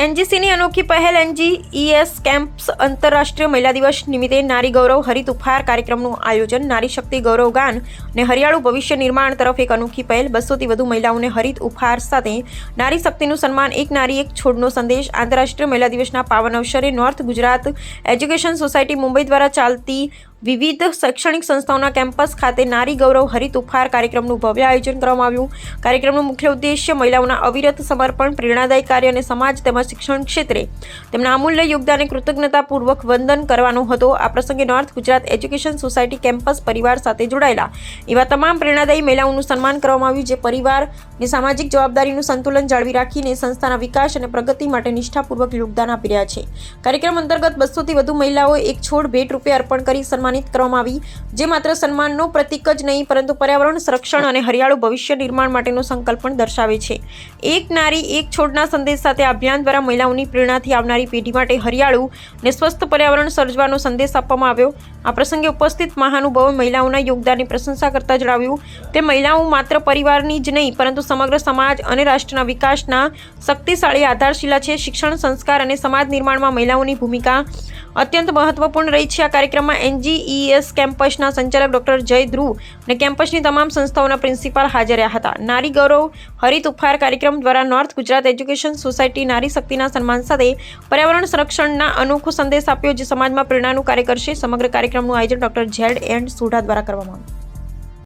એનજીસીની અનોખી પહેલ એનજીઈએસ કેમ્પ્સ આંતરરાષ્ટ્રીય મહિલા દિવસ નિમિત્તે નારી ગૌરવ હરિત ઉપહાર કાર્યક્રમનું આયોજન. નારી શક્તિ ગૌરવ ગાન અને હરિયાળું ભવિષ્ય નિર્માણ તરફ એક અનોખી પહેલ. 200થી વધુ મહિલાઓને હરિત ઉપહાર સાથે નારી શક્તિનું સન્માન. એક નારી એક છોડનો સંદેશ. આંતરરાષ્ટ્રીય મહિલા દિવસના પાવન અવસરે north Gujarat education society Mumbai દ્વારા ચાલતી વિવિધ શૈક્ષણિક સંસ્થાઓના કેમ્પસ ખાતે નારી ગૌરવ હરિત ઉપહાર કાર્યક્રમનું ભવ્ય આયોજન કરવામાં આવ્યું. કાર્યક્રમનો મુખ્ય ઉદ્દેશ્ય મહિલાઓના અવિરત સમર્પણ, પ્રેરણાદાયી કાર્ય અને સમાજ તેમજ શિક્ષણ ક્ષેત્રે તેમના અમૂલ્ય યોગદાનને કૃતજ્ઞતાપૂર્વક વંદન કરવાનો હતો. આ પ્રસંગે north Gujarat education society campus પરિવાર સાથે જોડાયેલા એવા તમામ પ્રેરણાદાયી મહિલાઓનું સન્માન કરવામાં આવ્યું, જે પરિવારની સામાજિક જવાબદારીનું સંતુલન જાળવી રાખીને સંસ્થાના વિકાસ અને પ્રગતિ માટે નિષ્ઠાપૂર્વક યોગદાન આપી રહ્યા છે. કાર્યક્રમ અંતર્ગત 200થી વધુ મહિલાઓએ એક છોડ ભેટ રૂપે અર્પણ કરી સન્માનિત કરવામાં આવી, જે માત્ર સન્માનનો પ્રતીક જ નહીં પરંતુ પર્યાવરણ સંરક્ષણ અને હરિયાળું ભવિષ્ય નિર્માણ માટેનો સંકલ્પ પણ દર્શાવે છે. એક નારી એક છોડના સંદેશ સાથે આ અભિયાન દ્વારા મહિલાઓની પ્રેરણાથી આવનારી પેઢી માટે હરિયાળું અને સ્વસ્થ પર્યાવરણ સર્જવાનો સંદેશ આપવામાં આવ્યો. આ પ્રસંગે ઉપસ્થિત મહાનુભાવોએ મહિલાઓના યોગદાનની પ્રશંસા કરતા જણાવ્યું તે મહિલાઓ માત્ર પરિવારની જ નહીં પરંતુ સમગ્ર સમાજ અને રાષ્ટ્રના વિકાસના શક્તિશાળી આધારશિલા છે. શિક્ષણ, સંસ્કાર અને સમાજ નિર્માણમાં મહિલાઓની ભૂમિકા અત્યંત મહત્વપૂર્ણ રહી છે. આ કાર્યક્રમમાં એનજીઈએસ કેમ્પસના સંચાલક ડોક્ટર જય ધ્રુવ અને કેમ્પસની તમામ સંસ્થાઓના પ્રિન્સિપાલ હાજર રહ્યા હતા. નારી ગૌરવ હરિત ઉપહાર કાર્યક્રમ દ્વારા નોર્થ ગુજરાત એજ્યુકેશન સોસાયટી નારી શક્તિના સન્માન સાથે પર્યાવરણ સંરક્ષણના અનોખો સંદેશ આપ્યો, જે સમાજમાં પ્રેરણાનું કાર્ય કરશે. સમગ્ર કાર્યક્રમનું આયોજન ડોક્ટર ઝેડ એન્ડ સોઢા દ્વારા કરવામાં આવ્યું.